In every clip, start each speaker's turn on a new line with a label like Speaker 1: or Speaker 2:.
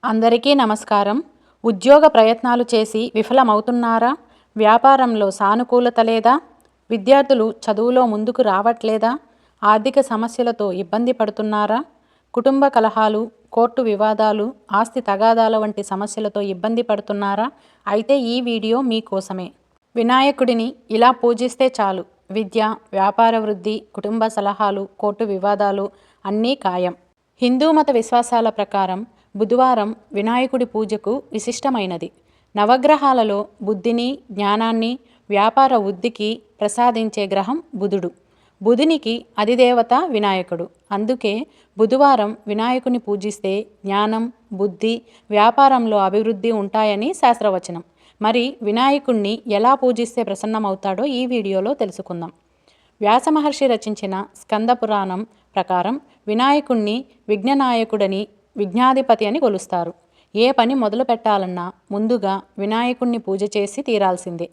Speaker 1: అందరికీ నమస్కారం. ఉద్యోగ ప్రయత్నాలు చేసి విఫలమవుతున్నారా? వ్యాపారంలో సానుకూలత లేదా? విద్యార్థులు చదువులో ముందుకు రావట్లేదా? ఆర్థిక సమస్యలతో ఇబ్బంది పడుతున్నారా? కుటుంబ కలహాలు, కోర్టు వివాదాలు, ఆస్తి తగాదాల వంటి సమస్యలతో ఇబ్బంది పడుతున్నారా? అయితే ఈ వీడియో మీకోసమే. వినాయకుడిని ఇలా పూజిస్తే చాలు, విద్య, వ్యాపార వృద్ధి, కుటుంబ సలహాలు, కోర్టు వివాదాలు అన్నీ ఖాయం. హిందూ మత విశ్వాసాల ప్రకారం బుధవారం వినాయకుడి పూజకు విశిష్టమైనది. నవగ్రహాలలో బుద్ధిని, జ్ఞానాన్ని, వ్యాపార వృద్ధికి ప్రసాదించే గ్రహం బుధుడు. బుధునికి అధిదేవత వినాయకుడు. అందుకే బుధవారం వినాయకుని పూజిస్తే జ్ఞానం, బుద్ధి, వ్యాపారంలో అభివృద్ధి ఉంటాయని శాస్త్రవచనం. మరి వినాయకుణ్ణి ఎలా పూజిస్తే ప్రసన్నమవుతాడో ఈ వీడియోలో తెలుసుకుందాం. వ్యాస మహర్షి రచించిన స్కంద పురాణం ప్రకారం వినాయకుణ్ణి విఘ్ననాయకుడని, విఘ్నాధిపతి అని కొలుస్తారు. ఏ పని మొదలు పెట్టాలన్నా ముందుగా వినాయకుణ్ణి పూజ చేసి తీరాల్సిందే.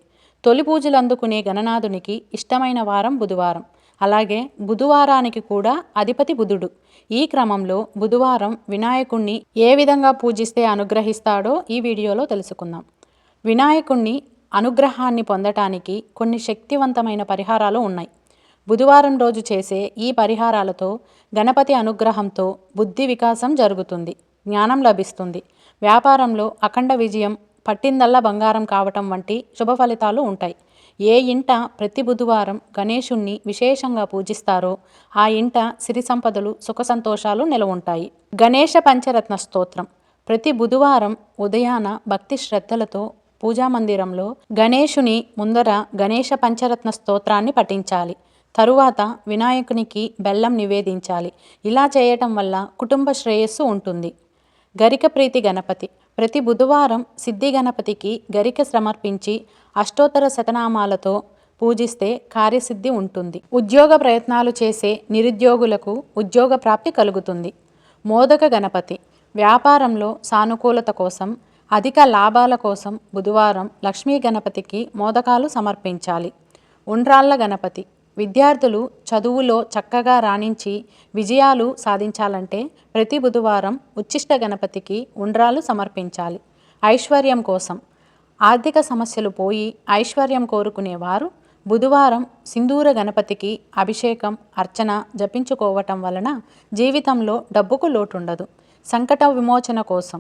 Speaker 1: తొలి పూజలు అందుకునే గణనాథునికి ఇష్టమైన వారం బుధవారం. అలాగే బుధవారానికి కూడా అధిపతి బుధుడు. ఈ క్రమంలో బుధవారం వినాయకుణ్ణి ఏ విధంగా పూజిస్తే అనుగ్రహిస్తాడో ఈ వీడియోలో తెలుసుకుందాం. వినాయకుణ్ణి అనుగ్రహాన్ని పొందటానికి కొన్ని శక్తివంతమైన పరిహారాలు ఉన్నాయి. బుధవారం రోజు చేసే ఈ పరిహారాలతో గణపతి అనుగ్రహంతో బుద్ధి వికాసం జరుగుతుంది, జ్ఞానం లభిస్తుంది, వ్యాపారంలో అఖండ విజయం, పట్టిందల్లా బంగారం కావటం వంటి శుభ ఫలితాలు ఉంటాయి. ఏ ఇంట ప్రతి బుధవారం గణేశుణ్ణి విశేషంగా పూజిస్తారో ఆ ఇంట సిరి సంపదలు, సుఖ సంతోషాలు నెలవుంటాయి. గణేశ పంచరత్న స్తోత్రం. ప్రతి బుధవారం ఉదయాన భక్తి శ్రద్ధలతో పూజామందిరంలో గణేశుని ముందర గణేశ పంచరత్న స్తోత్రాన్ని పఠించాలి. తరువాత వినాయకునికి బెల్లం నివేదించాలి. ఇలా చేయటం వల్ల కుటుంబ శ్రేయస్సు ఉంటుంది. గరిక ప్రీతి గణపతి. ప్రతి బుధవారం సిద్ధి గణపతికి గరిక సమర్పించి అష్టోత్తర శతనామాలతో పూజిస్తే కార్యసిద్ధి ఉంటుంది. ఉద్యోగ ప్రయత్నాలు చేసే నిరుద్యోగులకు ఉద్యోగ ప్రాప్తి కలుగుతుంది. మోదక గణపతి. వ్యాపారంలో సానుకూలత కోసం, అధిక లాభాల కోసం బుధవారం లక్ష్మీ గణపతికి మోదకాలు సమర్పించాలి. ఉండ్రాళ్ళ గణపతి. విద్యార్థులు చదువులో చక్కగా రాణించి విజయాలు సాధించాలంటే ప్రతి బుధవారం ఉచ్చిష్ట గణపతికి ఉండ్రాలు సమర్పించాలి. ఐశ్వర్యం కోసం. ఆర్థిక సమస్యలు పోయి ఐశ్వర్యం కోరుకునేవారు బుధవారం సింధూర గణపతికి అభిషేకం, అర్చన జపించుకోవటం వలన జీవితంలో డబ్బుకు లోటుండదు. సంకట విమోచన కోసం.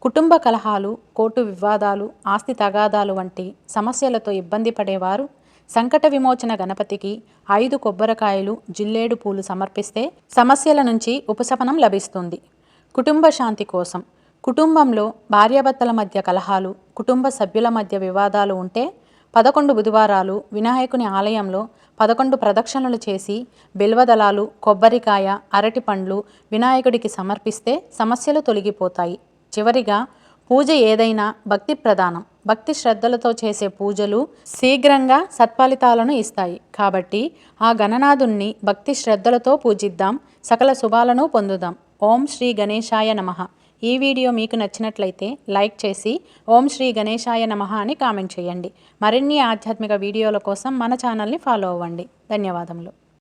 Speaker 1: కుటుంబ కలహాలు, కోర్టు వివాదాలు, ఆస్తి తగాదాలు వంటి సమస్యలతో ఇబ్బంది పడేవారు సంకట విమోచన గణపతికి 5 కొబ్బరికాయలు, జిల్లేడు పూలు సమర్పిస్తే సమస్యల నుంచి ఉపశమనం లభిస్తుంది. కుటుంబ శాంతి కోసం. కుటుంబంలో భార్యాభర్తల మధ్య కలహాలు, కుటుంబ సభ్యుల మధ్య వివాదాలు ఉంటే 11 బుధవారాలు వినాయకుని ఆలయంలో 11 ప్రదక్షిణలు చేసి బిల్వదళాలు, కొబ్బరికాయ, అరటి పండ్లు వినాయకుడికి సమర్పిస్తే సమస్యలు తొలగిపోతాయి. చివరిగా పూజ ఏదైనా భక్తి ప్రధానం. భక్తి శ్రద్ధలతో చేసే పూజలు శీఘ్రంగా సత్ఫలితాలను ఇస్తాయి. కాబట్టి ఆ గణనాథుణ్ణి భక్తి శ్రద్ధలతో పూజిద్దాం, సకల శుభాలను పొందుదాం. ఓం శ్రీ గణేశాయ నమః. ఈ వీడియో మీకు నచ్చినట్లయితే లైక్ చేసి ఓం శ్రీ గణేశాయ నమః అని కామెంట్ చేయండి. మరిన్ని ఆధ్యాత్మిక వీడియోల కోసం మన ఛానల్ని ఫాలో అవ్వండి. ధన్యవాదములు.